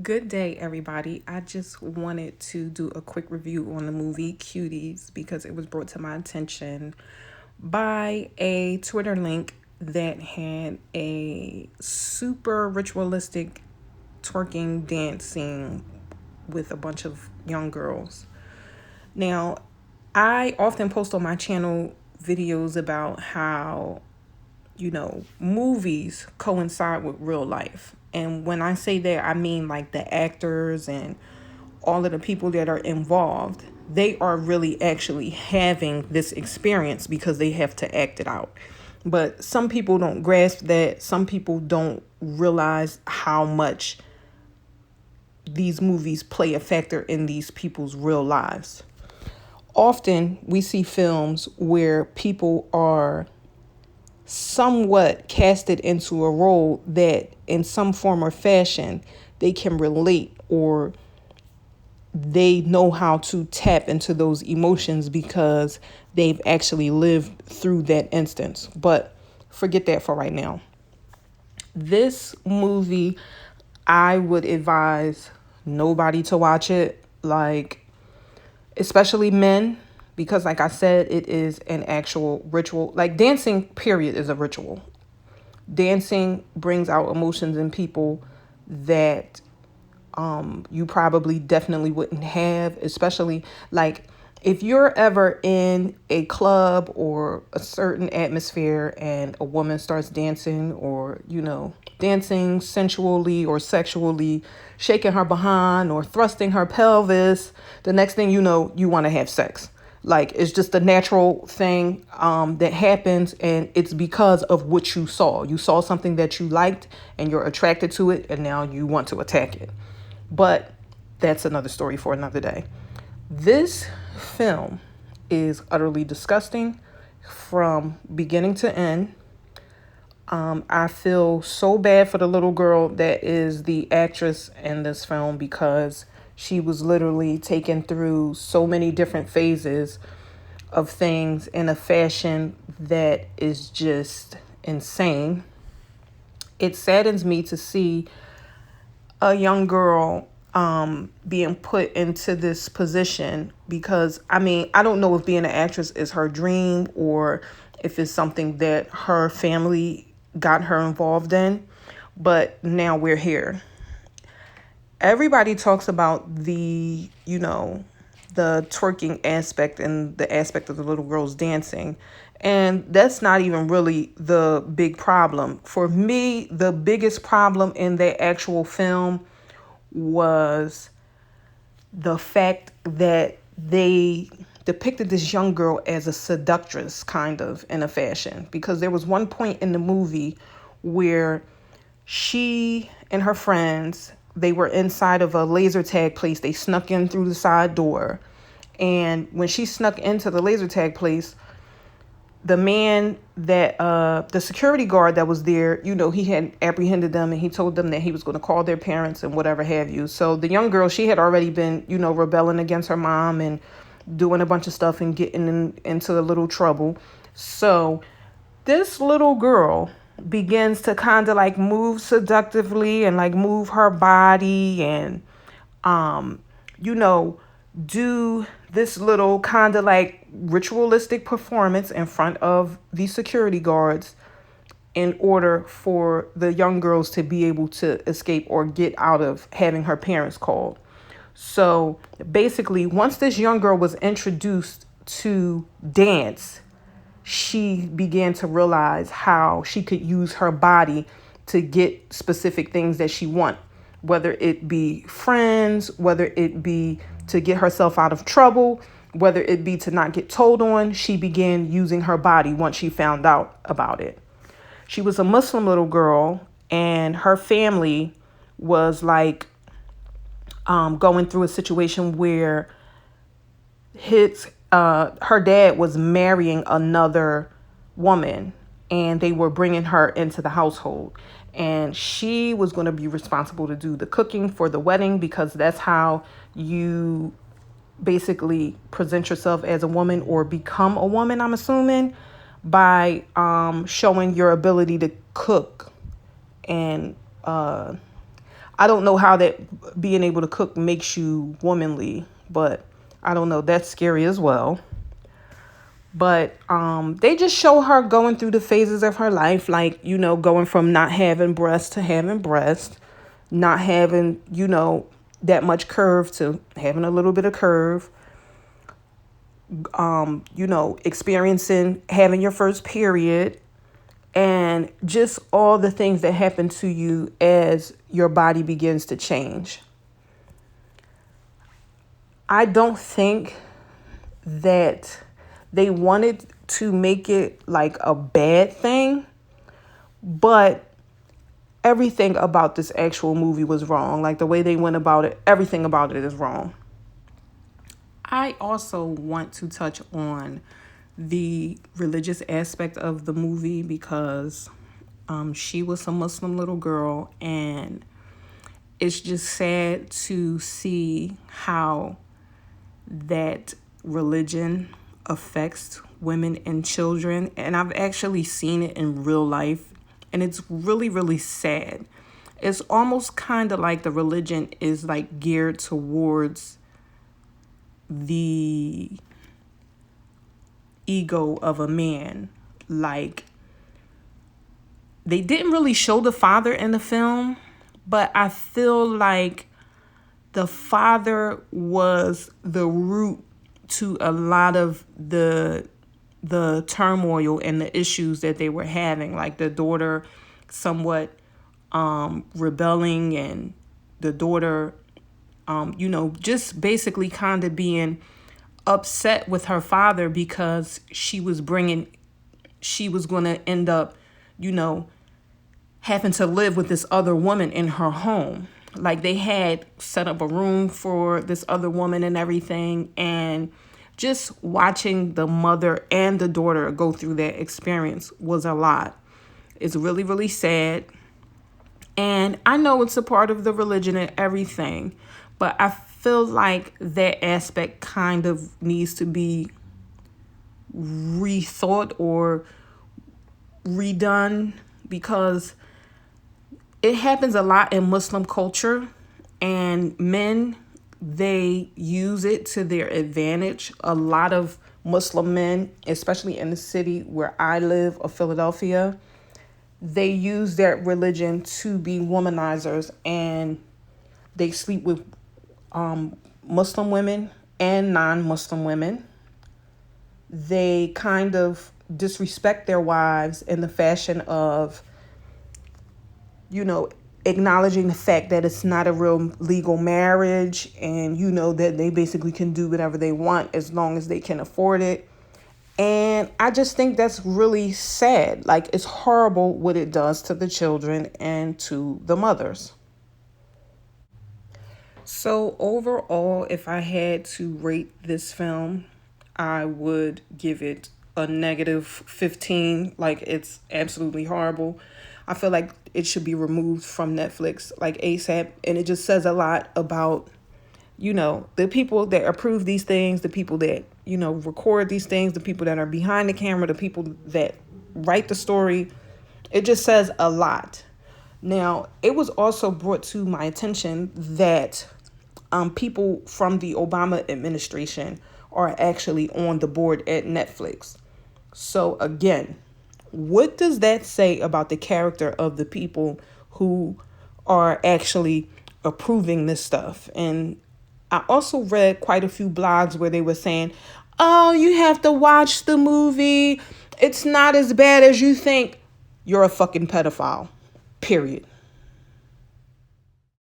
Good day, everybody. I just wanted to do a quick review on the movie Cuties because it was brought to my attention by a Twitter link that had a super ritualistic twerking dance scene with a bunch of young girls. Now, I often post on my channel videos about how movies coincide with real life. And when I say that, I mean like the actors and all of the people that are involved. They are really actually having this experience because they have to act it out. But some people don't grasp that. Some people don't realize how much these movies play a factor in these people's real lives. Often we see films where people are somewhat casted into a role that in some form or fashion they can relate, or they know how to tap into those emotions because they've actually lived through that instance. But forget that for right now. This movie, I would advise nobody to watch it, like especially men, because like I said, it is an actual ritual. Like dancing period is a ritual. Dancing brings out emotions in people that you probably definitely wouldn't have, especially like if you're ever in a club or a certain atmosphere and a woman starts dancing, or dancing sensually or sexually, shaking her behind or thrusting her pelvis, the next thing you know, you want to have sex. Like it's just a natural thing that happens, and it's because of what you saw. You saw something that you liked and you're attracted to it, and now you want to attack it. But that's another story for another day. This film is utterly disgusting from beginning to end. I feel so bad for the little girl that is the actress in this film because she was literally taken through so many different phases of things in a fashion that is just insane. It saddens me to see a young girl being put into this position because I don't know if being an actress is her dream or if it's something that her family got her involved in, but now we're here. Everybody talks about the twerking aspect and the aspect of the little girls dancing. And that's not even really the big problem. For me, the biggest problem in the actual film was the fact that they depicted this young girl as a seductress, kind of, in a fashion. Because there was one point in the movie where she and her friends, they were inside of a laser tag place. They snuck in through the side door. And when she snuck into the laser tag place, the man that the security guard that was there, he had apprehended them, and he told them that he was going to call their parents and whatever have you. So the young girl, she had already been, rebelling against her mom and doing a bunch of stuff and getting into a little trouble. So this little girl begins to kind of like move seductively and like move her body and you know do this little kind of like ritualistic performance in front of the security guards in order for the young girls to be able to escape or get out of having her parents called. So basically, once this young girl was introduced to dance, she began to realize how she could use her body to get specific things that she want, whether it be friends, whether it be to get herself out of trouble, whether it be to not get told on. She began using her body once she found out about it. She was a Muslim little girl, and her family was like going through a situation where her dad was marrying another woman, and they were bringing her into the household, and she was going to be responsible to do the cooking for the wedding because that's how you basically present yourself as a woman or become a woman, I'm assuming, by showing your ability to cook. And I don't know how that being able to cook makes you womanly, but I don't know. That's scary as well. But they just show her going through the phases of her life, like, going from not having breasts to having breasts, not having, that much curve to having a little bit of curve, experiencing having your first period, and just all the things that happen to you as your body begins to change. I don't think that they wanted to make it like a bad thing, but everything about this actual movie was wrong. Like the way they went about it, everything about it is wrong. I also want to touch on the religious aspect of the movie because she was a Muslim little girl, and it's just sad to see how that religion affects women and children. And I've actually seen it in real life, and it's really, really sad. It's almost kind of like the religion is like geared towards the ego of a man. Like, they didn't really show the father in the film, but I feel like the father was the root to a lot of the turmoil and the issues that they were having. Like the daughter somewhat rebelling, and the daughter just basically kind of being upset with her father because she was going to end up, having to live with this other woman in her home. Like they had set up a room for this other woman and everything. And just watching the mother and the daughter go through that experience was a lot. It's really, really sad. And I know it's a part of the religion and everything, but I feel like that aspect kind of needs to be rethought or redone, because it happens a lot in Muslim culture, and men, they use it to their advantage. A lot of Muslim men, especially in the city where I live, of Philadelphia, they use that religion to be womanizers, and they sleep with Muslim women and non-Muslim women. They kind of disrespect their wives in the fashion of, acknowledging the fact that it's not a real legal marriage, and that they basically can do whatever they want as long as they can afford it. And I just think that's really sad. Like, it's horrible what it does to the children and to the mothers. So overall, if I had to rate this film, I would give it a -15. Like, it's absolutely horrible. I feel like it should be removed from Netflix like ASAP. And it just says a lot about, the people that approve these things, the people that, record these things, the people that are behind the camera, the people that write the story. It just says a lot. Now, it was also brought to my attention that people from the Obama administration are actually on the board at Netflix. So again, what does that say about the character of the people who are actually approving this stuff? And I also read quite a few blogs where they were saying, oh, you have to watch the movie. It's not as bad as you think. You're a fucking pedophile. Period.